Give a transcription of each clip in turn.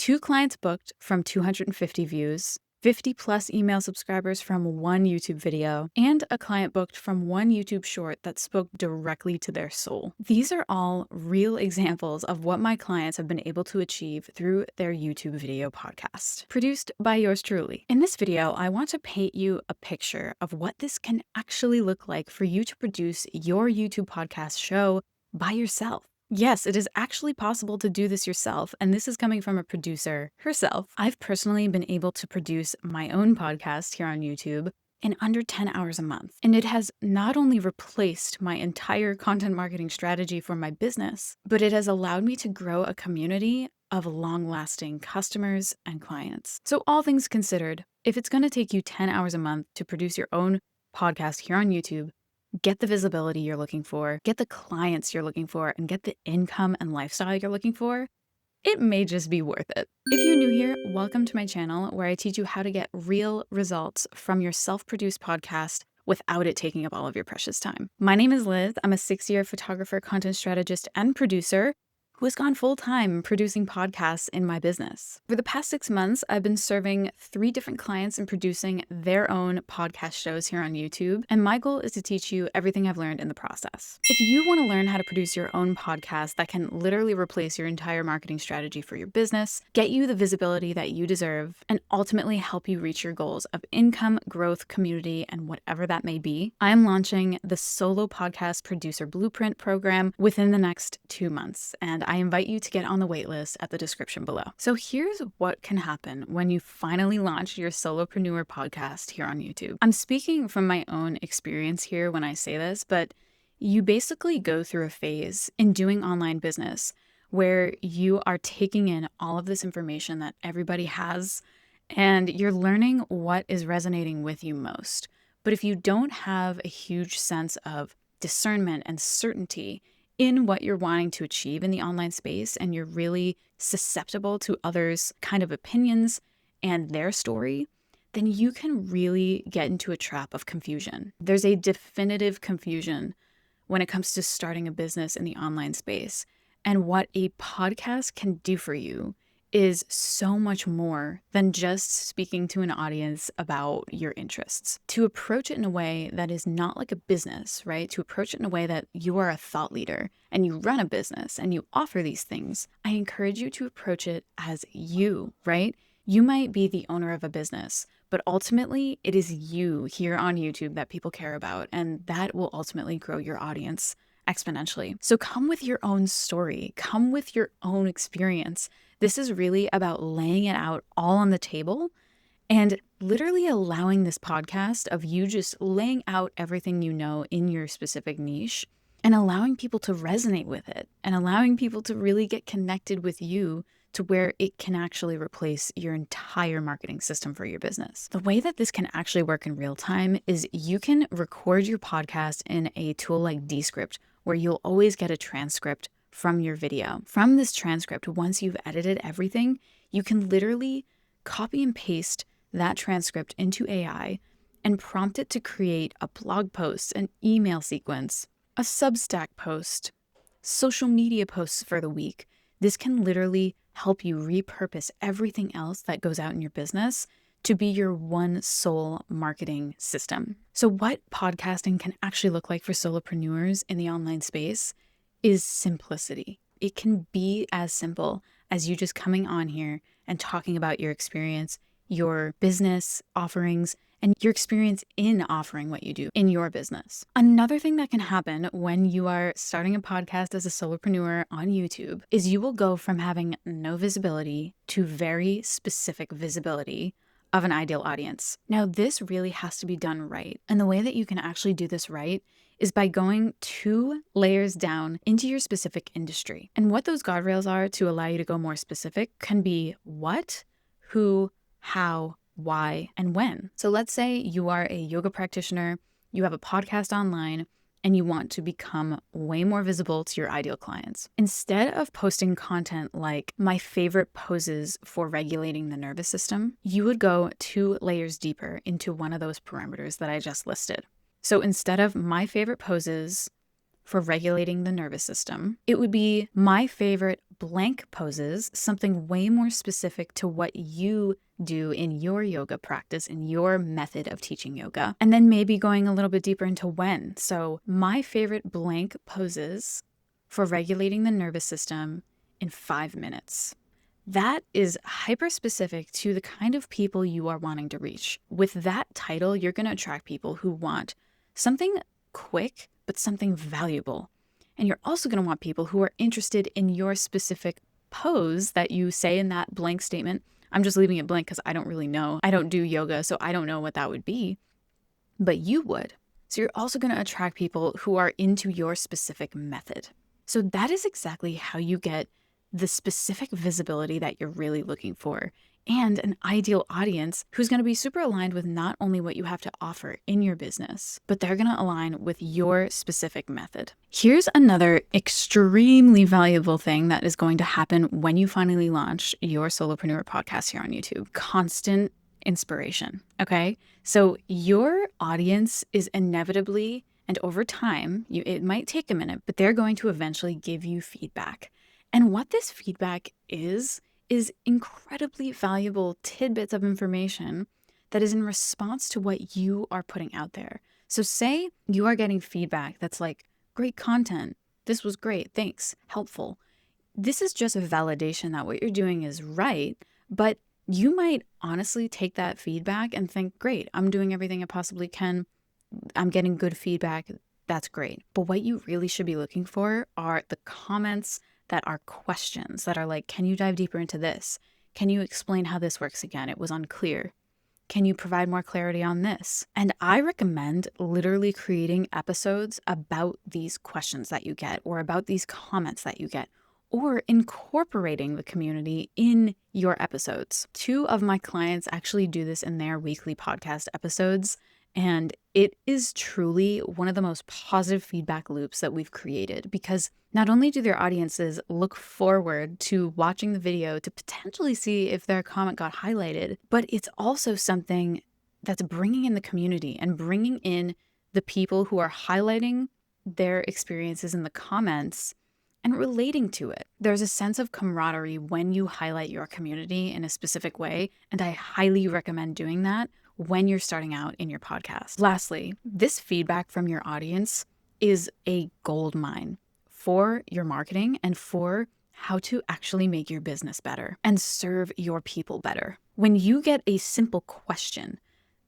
2 clients booked from 250 views, 50 plus email subscribers from 1 YouTube video, and a client booked from 1 YouTube short that spoke directly to their soul. These are all real examples of what my clients have been able to achieve through their YouTube video podcast, produced by yours truly. In this video, I want to paint you a picture of what this can actually look like for you to produce your YouTube podcast show by yourself. Yes, it is actually possible to do this yourself, and this is coming from a producer herself. I've personally been able to produce my own podcast here on YouTube in under 10 hours a month, and it has not only replaced my entire content marketing strategy for my business, but it has allowed me to grow a community of long-lasting customers and clients. So all things considered, if it's going to take you 10 hours a month to produce your own podcast here on YouTube, get the visibility you're looking for, get the clients you're looking for, and get the income and lifestyle you're looking for, it may just be worth it. If you're new here, welcome to my channel where I teach you how to get real results from your self-produced podcast without it taking up all of your precious time. My name is Liz. I'm a 6-year photographer, content strategist, and producer who has gone full-time producing podcasts in my business. For the past 6 months, I've been serving 3 different clients and producing their own podcast shows here on YouTube, and my goal is to teach you everything I've learned in the process. If you want to learn how to produce your own podcast that can literally replace your entire marketing strategy for your business, get you the visibility that you deserve, and ultimately help you reach your goals of income, growth, community, and whatever that may be, I'm launching the Solo Podcast Producer Blueprint program within the next 2 months, and I invite you to get on the waitlist at the description below. So here's what can happen when you finally launch your solopreneur podcast here on YouTube. I'm speaking from my own experience here when I say this, but you basically go through a phase in doing online business where you are taking in all of this information that everybody has and you're learning what is resonating with you most. But if you don't have a huge sense of discernment and certainty in what you're wanting to achieve in the online space, and you're really susceptible to others' kind of opinions and their story, then you can really get into a trap of confusion. There's a definitive confusion when it comes to starting a business in the online space. And what a podcast can do for you is so much more than just speaking to an audience about your interests. To approach it in a way that is not like a business, right? To approach it in a way that you are a thought leader and you run a business and you offer these things, I encourage you to approach it as you, right? You might be the owner of a business, but ultimately it is you here on YouTube that people care about, and that will ultimately grow your audience exponentially. So come with your own story, come with your own experience. This is really about laying it out all on the table and literally allowing this podcast of you just laying out everything you know in your specific niche and allowing people to resonate with it and allowing people to really get connected with you to where it can actually replace your entire marketing system for your business. The way that this can actually work in real time is you can record your podcast in a tool like Descript, where you'll always get a transcript from your video. From this transcript, once you've edited everything, you can literally copy and paste that transcript into AI and prompt it to create a blog post, an email sequence, a Substack post, social media posts for the week. This can literally help you repurpose everything else that goes out in your business to be your one sole marketing system. So what podcasting can actually look like for solopreneurs in the online space is simplicity. It can be as simple as you just coming on here and talking about your experience, your business offerings, and your experience in offering what you do in your business. Another thing that can happen when you are starting a podcast as a solopreneur on YouTube is you will go from having no visibility to very specific visibility of an ideal audience. Now, this really has to be done right. And the way that you can actually do this right is by going 2 layers down into your specific industry. And what those guardrails are to allow you to go more specific can be what, who, how, why, and when. So let's say you are a yoga practitioner, you have a podcast online, and you want to become way more visible to your ideal clients. Instead of posting content like my favorite poses for regulating the nervous system, you would go 2 layers deeper into one of those parameters that I just listed. So instead of my favorite poses for regulating the nervous system. It would be my favorite blank poses, something way more specific to what you do in your yoga practice, in your method of teaching yoga. And then maybe going a little bit deeper into when. So my favorite blank poses for regulating the nervous system in 5 minutes. That is hyper specific to the kind of people you are wanting to reach. With that title, you're going to attract people who want something quick, but something valuable. And you're also going to want people who are interested in your specific pose that you say in that blank statement. I'm just leaving it blank because I don't really know. I don't do yoga, so I don't know what that would be, but you would. So you're also going to attract people who are into your specific method. So that is exactly how you get the specific visibility that you're really looking for, and an ideal audience who's going to be super aligned with not only what you have to offer in your business, but they're going to align with your specific method. Here's another extremely valuable thing that is going to happen when you finally launch your Solopreneur podcast here on YouTube: constant inspiration. Okay. So your audience is inevitably, and over time, it might take a minute, but they're going to eventually give you feedback. And what this feedback is incredibly valuable tidbits of information that is in response to what you are putting out there. So say you are getting feedback that's like, great content, this was great, thanks, helpful. This is just a validation that what you're doing is right, but you might honestly take that feedback and think, great, I'm doing everything I possibly can. I'm getting good feedback. That's great. But what you really should be looking for are the comments that are questions that are like, can you dive deeper into this? Can you explain how this works again? It was unclear. Can you provide more clarity on this? And I recommend literally creating episodes about these questions that you get, or about these comments that you get, or incorporating the community in your episodes. 2 of my clients actually do this in their weekly podcast episodes. And it is truly one of the most positive feedback loops that we've created, because not only do their audiences look forward to watching the video to potentially see if their comment got highlighted, but it's also something that's bringing in the community and bringing in the people who are highlighting their experiences in the comments and relating to it. There's a sense of camaraderie when you highlight your community in a specific way, and I highly recommend doing that when you're starting out in your podcast. Lastly, this feedback from your audience is a gold mine for your marketing and for how to actually make your business better and serve your people better. When you get a simple question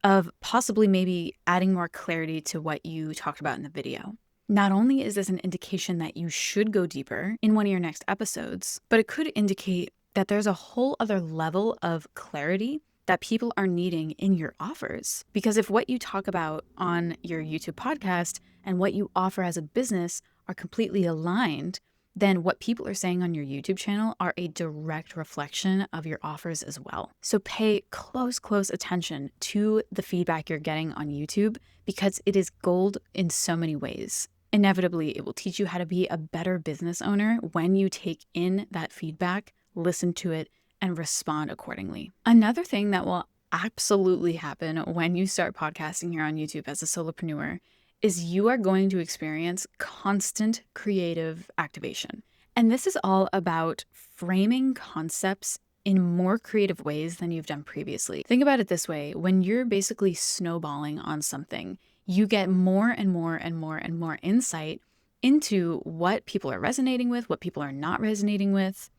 of possibly maybe adding more clarity to what you talked about in the video, not only is this an indication that you should go deeper in one of your next episodes, but it could indicate that there's a whole other level of clarity that people are needing in your offers. Because if what you talk about on your YouTube podcast and what you offer as a business are completely aligned, then what people are saying on your YouTube channel are a direct reflection of your offers as well. So pay close attention to the feedback you're getting on YouTube, because it is gold in so many ways. Inevitably, it will teach you how to be a better business owner when you take in that feedback, listen to it, and respond accordingly. Another thing that will absolutely happen when you start podcasting here on YouTube as a solopreneur is you are going to experience constant creative activation. And this is all about framing concepts in more creative ways than you've done previously. Think about it this way: when you're basically snowballing on something, you get more and more insight into what people are resonating with, what people are not resonating with,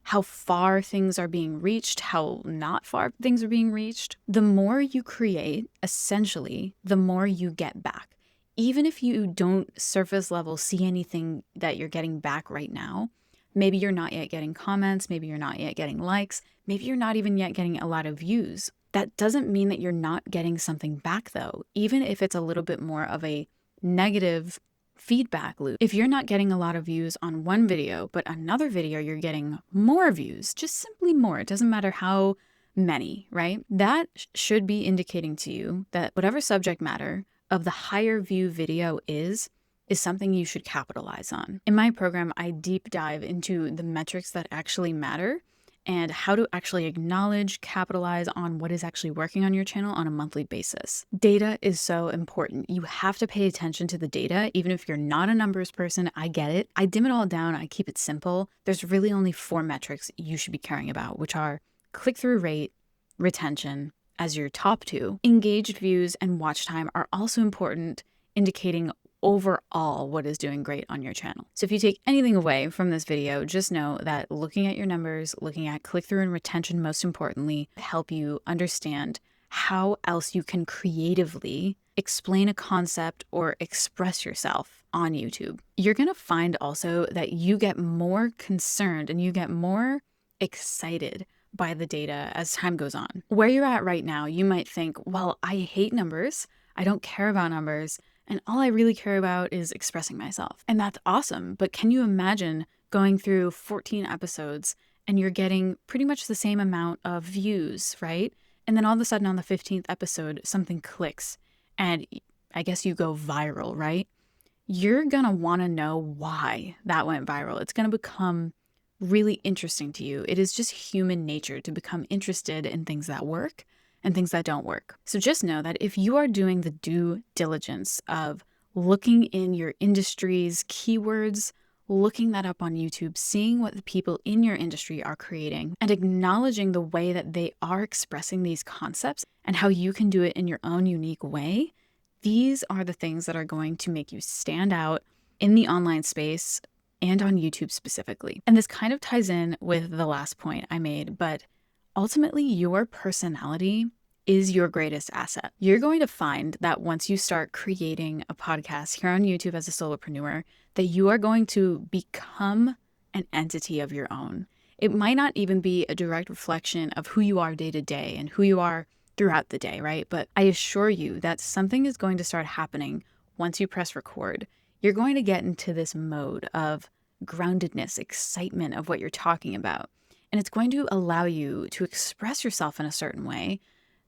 how far things are being reached, how not far things are being reached. The more you create, essentially, the more you get back. Even if you don't surface level see anything that you're getting back right now, maybe you're not yet getting comments, maybe you're not yet getting likes, maybe you're not even yet getting a lot of views. That doesn't mean that you're not getting something back though, even if it's a little bit more of a negative feedback loop. If you're not getting a lot of views on one video, but another video you're getting more views, just simply more, it doesn't matter how many, right? That should be indicating to you that whatever subject matter of the higher view video is something you should capitalize on. In my program, I deep dive into the metrics that actually matter and how to actually acknowledge, capitalize on what is actually working on your channel on a monthly basis. Data is so important. You have to pay attention to the data. Even if you're not a numbers person, I get it. I dim it all down. I keep it simple. There's really only 4 metrics you should be caring about, which are click-through rate, retention as your top 2. Engaged views and watch time are also important, indicating overall what is doing great on your channel. So if you take anything away from this video, just know that looking at your numbers, looking at click-through and retention most importantly, help you understand how else you can creatively explain a concept or express yourself on YouTube. You're going to find also that you get more concerned and you get more excited by the data as time goes on. Where you're at right now, you might think, well, I hate numbers. I don't care about numbers. And all I really care about is expressing myself. And that's awesome. But can you imagine going through 14 episodes and you're getting pretty much the same amount of views, right? And then all of a sudden on the 15th episode, something clicks and I guess you go viral, right? You're gonna wanna know why that went viral. It's gonna become really interesting to you. It is just human nature to become interested in things that work and things that don't work. So just know that if you are doing the due diligence of looking in your industry's keywords, looking that up on YouTube, seeing what the people in your industry are creating, and acknowledging the way that they are expressing these concepts and how you can do it in your own unique way, these are the things that are going to make you stand out in the online space and on YouTube specifically. And this kind of ties in with the last point I made, but ultimately, your personality is your greatest asset. You're going to find that once you start creating a podcast here on YouTube as a solopreneur, that you are going to become an entity of your own. It might not even be a direct reflection of who you are day to day and who you are throughout the day, right? But I assure you that something is going to start happening once you press record. You're going to get into this mode of groundedness, excitement of what you're talking about. And it's going to allow you to express yourself in a certain way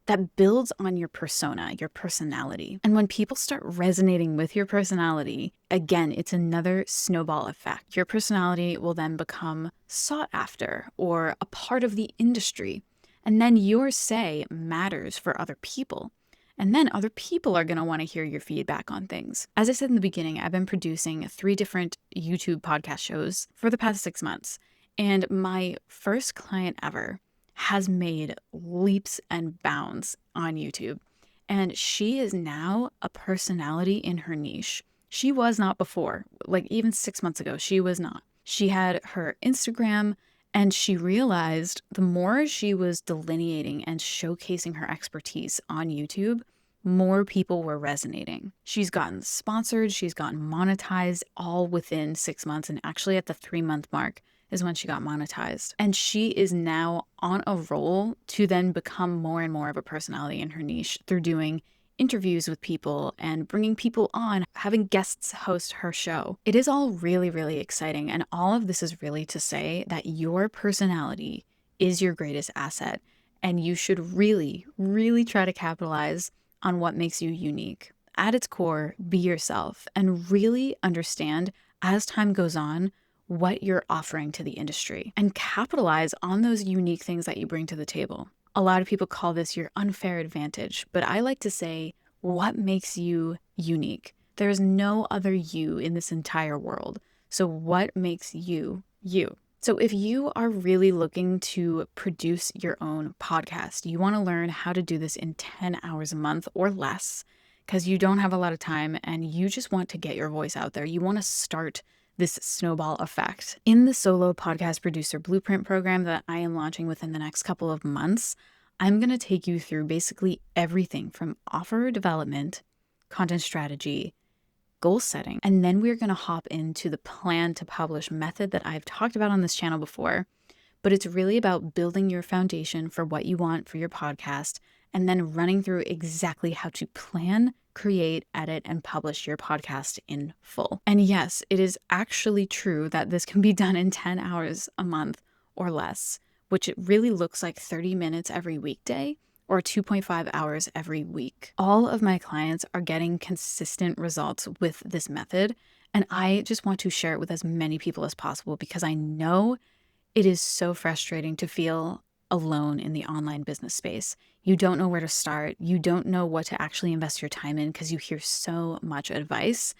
that builds on your persona, your personality. And when people start resonating with your personality, again, it's another snowball effect. Your personality will then become sought after or a part of the industry. And then your say matters for other people. And then other people are going to want to hear your feedback on things. As I said in the beginning, I've been producing 3 different YouTube podcast shows for the past 6 months. And my first client ever has made leaps and bounds on YouTube. And she is now a personality in her niche. She was not before, like even 6 months ago, she was not. She had her Instagram and she realized the more she was delineating and showcasing her expertise on YouTube, more people were resonating. She's gotten sponsored, she's gotten monetized all within 6 months. And actually at the 3-month mark is when she got monetized. And she is now on a roll to then become more and more of a personality in her niche through doing interviews with people and bringing people on, having guests host her show. It is all really, really exciting. And all of this is really to say that your personality is your greatest asset. And you should really, really try to capitalize on what makes you unique. At its core, be yourself and really understand as time goes on what you're offering to the industry and capitalize on those unique things that you bring to the table. A lot of people call this your unfair advantage, but I like to say, what makes you unique? There's no other you in this entire world. So what makes you, you? So if you are really looking to produce your own podcast, you want to learn how to do this in 10 hours a month or less, because you don't have a lot of time and you just want to get your voice out there. You want to start this snowball effect. In the Solo Podcast Producer Blueprint program that I am launching within the next couple of months, I'm going to take you through basically everything from offer development, content strategy, goal setting, and then we're going to hop into the plan to publish method that I've talked about on this channel before. But it's really about building your foundation for what you want for your podcast and then running through exactly how to plan, create, edit, and publish your podcast in full. And yes, it is actually true that this can be done in 10 hours a month or less, which it really looks like 30 minutes every weekday or 2.5 hours every week. All of my clients are getting consistent results with this method, and I just want to share it with as many people as possible because I know It is so frustrating to feel alone in the online business space. You don't know where to start. You don't know what to actually invest your time in because you hear so much advice.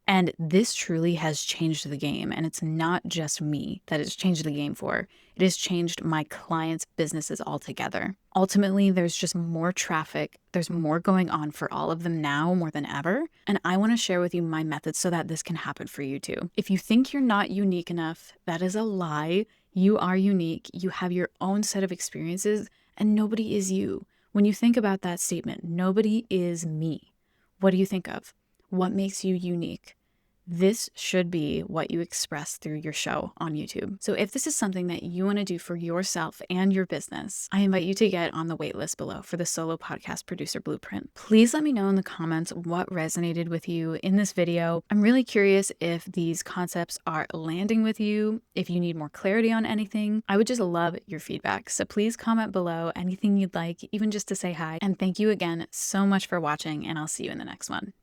And this truly has changed the game. And it's not just me that it's changed the game for. It has changed my clients' businesses altogether. Ultimately, there's just more traffic. There's more going on for all of them now more than ever. And I want to share with you my methods so that this can happen for you too. If you think you're not unique enough, that is a lie. You are unique. You have your own set of experiences, and nobody is you. When you think about that statement, nobody is me. What do you think of? What makes you unique? This should be what you express through your show on YouTube. So if this is something that you want to do for yourself and your business, I invite you to get on the waitlist below for the Solo Podcast Producer Blueprint. Please let me know in the comments what resonated with you in this video. I'm really curious if these concepts are landing with you, if you need more clarity on anything. I would just love your feedback. So please comment below anything you'd like, even just to say hi. And thank you again so much for watching, and I'll see you in the next one.